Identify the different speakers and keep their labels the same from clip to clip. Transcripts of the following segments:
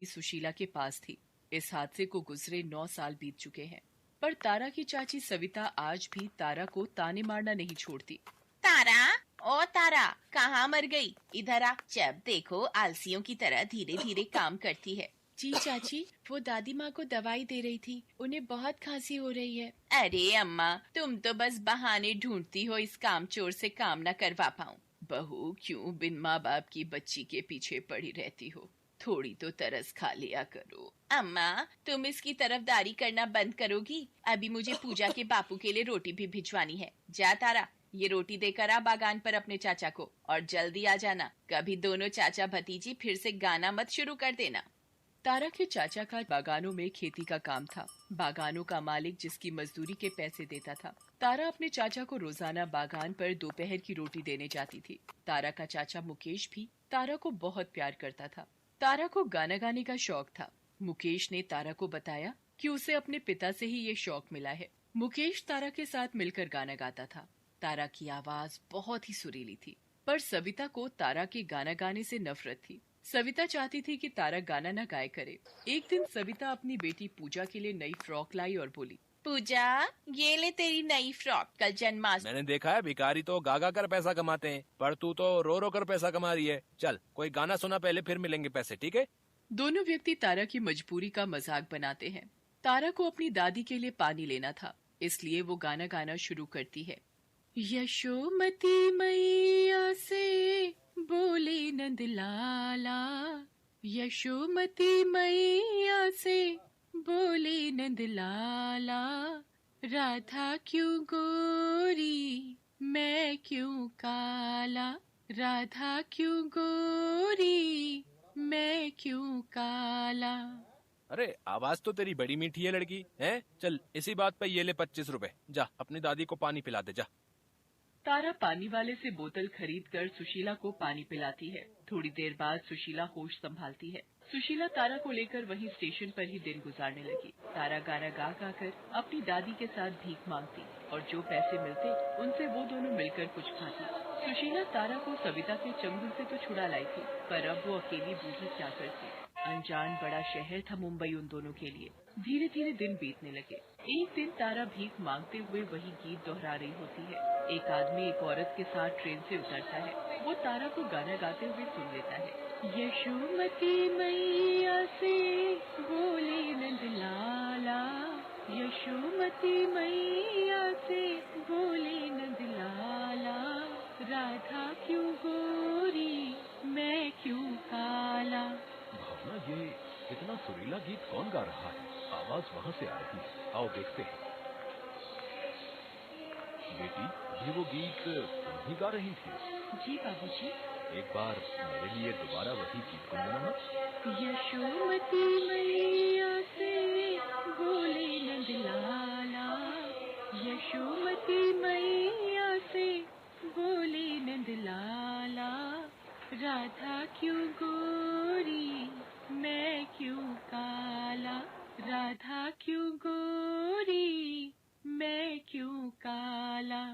Speaker 1: सुशीला के पास थी। इस हादसे को गुजरे 9 साल बीत चुके हैं, पर तारा की चाची सविता आज भी तारा को ताने मारना नहीं छोड़ती।
Speaker 2: तारा, ओ तारा, कहाँ मर गई? इधर आ। जब देखो आलसियों की तरह धीरे धीरे काम करती है।
Speaker 1: जी चाची, वो दादी माँ को दवाई दे रही थी, उन्हें बहुत खांसी हो रही है।
Speaker 2: अरे अम्मा, तुम तो बस बहाने ढूंढती हो इस कामचोर से काम न करवा पाऊं।
Speaker 1: बहू, क्यों बिन माँ बाप की बच्ची के पीछे पड़ी रहती हो? थोड़ी तो तरस खा लिया करो।
Speaker 2: अम्मा, तुम इसकी तरफदारी करना बंद करोगी? अभी मुझे पूजा के बापू के लिए रोटी भी भिजवानी है। जा तारा, ये रोटी देकर आ बागान पर अपने चाचा को, और जल्दी आ जाना। कभी दोनों चाचा भतीजी फिर से गाना मत शुरू कर देना।
Speaker 1: तारा के चाचा का बागानों में खेती का काम था। बागानों का मालिक जिसकी मजदूरी के पैसे देता था। तारा अपने चाचा को रोजाना बागान पर दोपहर की रोटी देने जाती थी। तारा का चाचा मुकेश भी तारा को बहुत प्यार करता था। तारा को गाना गाने का शौक था। मुकेश ने तारा को बताया कि उसे अपने पिता से ही ये शौक मिला है। मुकेश तारा के साथ मिलकर गाना गाता था। तारा की आवाज बहुत ही सुरीली थी, पर सविता को तारा के गाना गाने से नफरत थी। सविता चाहती थी कि तारा गाना न गाया करे। एक दिन सविता अपनी बेटी पूजा के लिए नई फ्रॉक लाई और बोली,
Speaker 2: पूजा, ये ले तेरी नई फ्रॉक। कल जन्माष्टमी।
Speaker 3: मैंने देखा है भिखारी तो गागा कर पैसा कमाते हैं, पर तू तो रो रो कर पैसा कमा रही है। चल कोई गाना सुना पहले, फिर मिलेंगे पैसे, ठीक है?
Speaker 1: दोनों व्यक्ति तारा की मजबूरी का मजाक बनाते हैं। तारा को अपनी दादी के लिए पानी लेना था, इसलिए वो गाना गाना शुरू करती है। यशोमती मैया से बोले नंद लाला, यशोमती मैया से बोले नंद लाला, राधा क्यों गोरी मैं क्यों काला, राधा क्यों गोरी मैं क्यों काला।
Speaker 3: अरे आवाज तो तेरी बड़ी मीठी है लड़की है। चल इसी बात पे ये ले 25 रुपए, जा अपनी दादी को पानी पिला दे जा।
Speaker 1: तारा पानी वाले से बोतल खरीदकर सुशीला को पानी पिलाती है। थोड़ी देर बाद सुशीला होश संभालती है। सुशीला तारा को लेकर वहीं स्टेशन पर ही दिन गुजारने लगी। तारा गाना गा गा कर अपनी दादी के साथ भीख मांगती और जो पैसे मिलते उनसे वो दोनों मिलकर कुछ खाती। सुशीला तारा को सविता के चंगुल से तो छुड़ा लाई थी, पर अब वो अकेली बूढ़ी क्या करती। अनजान बड़ा शहर था मुंबई उन दोनों के लिए। धीरे धीरे दिन बीतने लगे। एक दिन तारा भीख मांगते हुए वही गीत दोहरा रही होती है। एक आदमी एक औरत के साथ ट्रेन से उतरता है। वो तारा को गाना गाते हुए सुन लेता है। यशोमती मैया से बोले नंद लाला, यशोमती मैया से बोले नंद लाला, राधा क्यों गोरी मैं क्यों काला।
Speaker 4: भावना, ये इतना सुरीला गीत कौन गा रहा है? आवाज वहाँ से आ रही है, आओ देखते हैं। बेटी, ये वो गीत तुम ही गा रही थी?
Speaker 1: जी बाबूजी।
Speaker 4: एक बार मेरे लिए दोबारा वही गीत गुनगुनाना।
Speaker 1: यशोमती मैया से बोले नंद लाला, यशोमती मैया से बोले नंद लाला, राधा क्यों गोरी मैं क्यों काला, राधा क्यों गोरी मैं क्यों काला।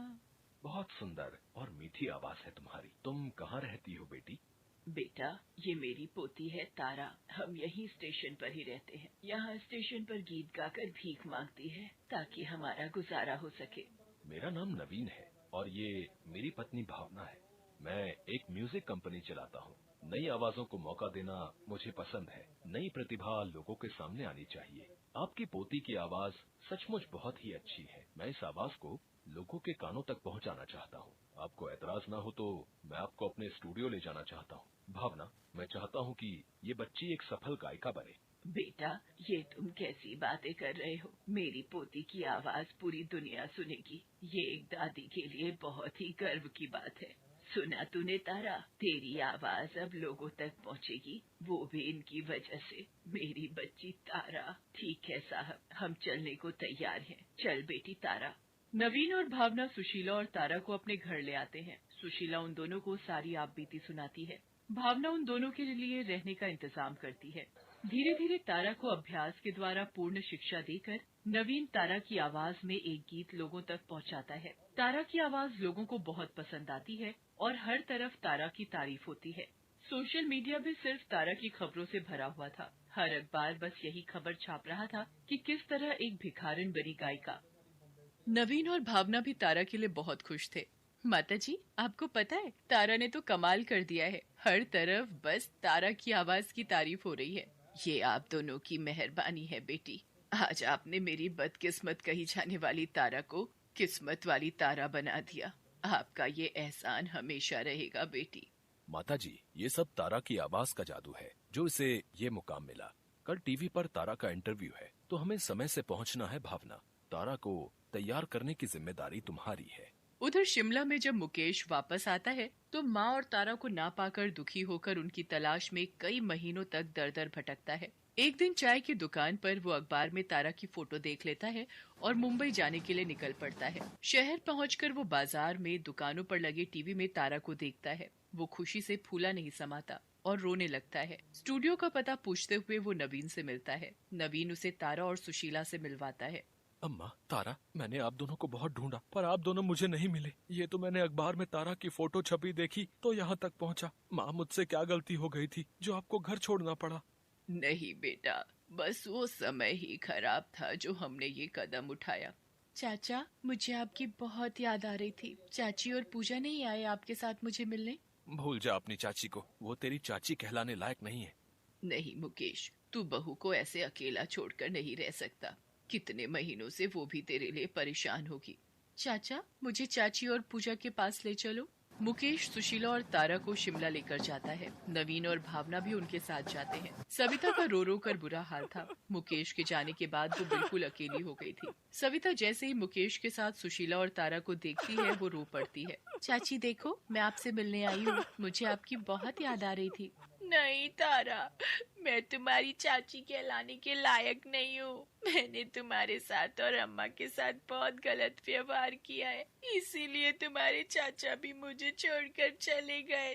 Speaker 4: बहुत सुंदर और मीठी आवाज है तुम्हारी। तुम कहाँ रहती हो बेटी?
Speaker 1: बेटा, ये मेरी पोती है तारा। हम यही स्टेशन पर ही रहते हैं। यहाँ स्टेशन पर गीत गाकर भीख मांगती है ताकि हमारा गुजारा हो सके।
Speaker 4: मेरा नाम नवीन है और ये मेरी पत्नी भावना है। मैं एक म्यूजिक कंपनी चलाता हूँ। नई आवाजों को मौका देना मुझे पसंद है। नई प्रतिभा लोगों के सामने आनी चाहिए। आपकी पोती की आवाज सचमुच बहुत ही अच्छी है। मैं इस आवाज को लोगों के कानों तक पहुंचाना चाहता हूं। आपको एतराज ना हो तो मैं आपको अपने स्टूडियो ले जाना चाहता हूं। भावना, मैं चाहता हूं कि ये बच्ची एक सफल गायिका बने।
Speaker 1: बेटा, ये तुम कैसी बातें कर रहे हो? मेरी पोती की आवाज पूरी दुनिया सुनेगी। ये एक दादी के लिए बहुत ही गर्व की बात है। सुना तूने तारा, तेरी आवाज अब लोगों तक पहुंचेगी, वो भी इनकी वजह से। मेरी बच्ची तारा। ठीक है साहब, हम चलने को तैयार हैं। चल बेटी तारा। नवीन और भावना सुशीला और तारा को अपने घर ले आते हैं। सुशीला उन दोनों को सारी आपबीती सुनाती है। भावना उन दोनों के लिए रहने का इंतजाम करती है। धीरे धीरे तारा को अभ्यास के द्वारा पूर्ण शिक्षा देकर नवीन तारा की आवाज में एक गीत लोगों तक पहुंचाता है। तारा की आवाज लोगों को बहुत पसंद आती है और हर तरफ तारा की तारीफ होती है। सोशल मीडिया भी सिर्फ तारा की खबरों से भरा हुआ था। हर अखबार बस यही खबर छाप रहा था कि किस तरह एक भिखारिन बनी गायिका।
Speaker 2: नवीन और भावना भी तारा के लिए बहुत खुश थे। माता जी, आपको पता है तारा ने तो कमाल कर दिया है। हर तरफ बस तारा की आवाज की तारीफ हो रही है। ये आप दोनों की मेहरबानी है बेटी। आज आपने मेरी बदकिस्मत कही जाने वाली तारा को किस्मत वाली तारा बना दिया। आपका ये एहसान हमेशा रहेगा बेटी।
Speaker 4: माताजी, ये सब तारा की आवाज का जादू है जो इसे ये मुकाम मिला। कल टीवी पर तारा का इंटरव्यू है तो हमें समय से पहुंचना है भावना। तारा को तैयार करने की जिम्मेदारी तुम्हारी है।
Speaker 2: उधर शिमला में जब मुकेश वापस आता है तो माँ और तारा को ना पाकर दुखी होकर उनकी तलाश में कई महीनों तक दर दर भटकता है। एक दिन चाय की दुकान पर वो अखबार में तारा की फोटो देख लेता है और मुंबई जाने के लिए निकल पड़ता है। शहर पहुंचकर वो बाजार में दुकानों पर लगे टीवी में तारा को देखता है। वो खुशी से फूला नहीं समाता और रोने लगता है। स्टूडियो का पता पूछते हुए वो नवीन से मिलता है। नवीन उसे तारा और सुशीला से मिलवाता है।
Speaker 4: अम्मा, तारा, मैंने आप दोनों को बहुत ढूंढा पर आप दोनों मुझे नहीं मिले। ये तो मैंने अखबार में तारा की फोटो छपी देखी तो यहाँ तक पहुँचा। माँ, मुझसे क्या गलती हो गई थी जो आपको घर छोड़ना पड़ा?
Speaker 2: नहीं बेटा, बस वो समय ही खराब था जो हमने ये कदम उठाया। चाचा, मुझे आपकी बहुत याद आ रही थी। चाची और पूजा नहीं आए आपके साथ मुझे मिलने?
Speaker 4: भूल जा अपनी चाची को, वो तेरी चाची कहलाने लायक नहीं है।
Speaker 2: नहीं मुकेश, तू बहू को ऐसे अकेला छोड़कर नहीं रह सकता। कितने महीनों से वो भी तेरे लिए परेशान होगी। चाचा, मुझे चाची और पूजा के पास ले चलो। मुकेश सुशीला और तारा को शिमला लेकर जाता है। नवीन और भावना भी उनके साथ जाते हैं। सविता का रो रो कर बुरा हाल था। मुकेश के जाने के बाद वो बिल्कुल अकेली हो गई थी। सविता जैसे ही मुकेश के साथ सुशीला और तारा को देखती है वो रो पड़ती है। चाची देखो, मैं आपसे मिलने आई हूँ। मुझे आपकी बहुत याद आ रही थी। नहीं तारा, मैं तुम्हारी चाची कहलाने के लायक नहीं हूँ। मैंने तुम्हारे साथ और अम्मा के साथ बहुत गलत व्यवहार किया है, इसीलिए तुम्हारे चाचा भी मुझे छोड़कर चले गए।